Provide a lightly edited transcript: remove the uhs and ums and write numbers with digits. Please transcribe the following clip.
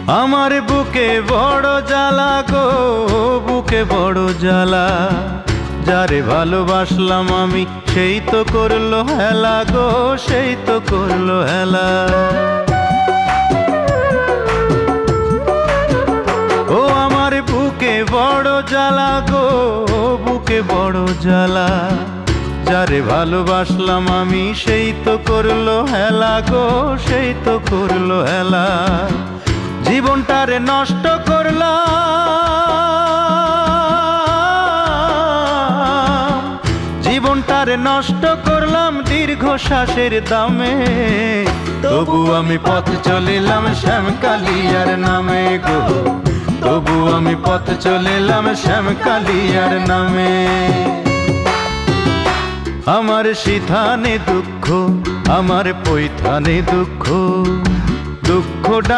আমার বুকে বড় জ্বালা গো, বুকে বড় জ্বালা। যারে ভালোবাসলাম আমি সেই তো করলো হেলা গো, সেই তো করলো হেলা। ও আমার বুকে বড় জ্বালা গো, বুকে বড় জ্বালা। যারে ভালোবাসলাম আমি সেই তো করলো হেলা গো, সেই তো করলো হেলা। জীবনটারে নষ্ট করলাম, জীবনটারে নষ্ট করলাম দীর্ঘশ্বাসের দামে। তবু আমি পথ চলিলাম শ্যামকালিয়ার নামে গো, তবু আমি পথ চলিলাম শ্যামকালিয়ার নামে। আমার সিথানে দুঃখ, আমার পৈথানে দুঃখ, দুঃখ ডান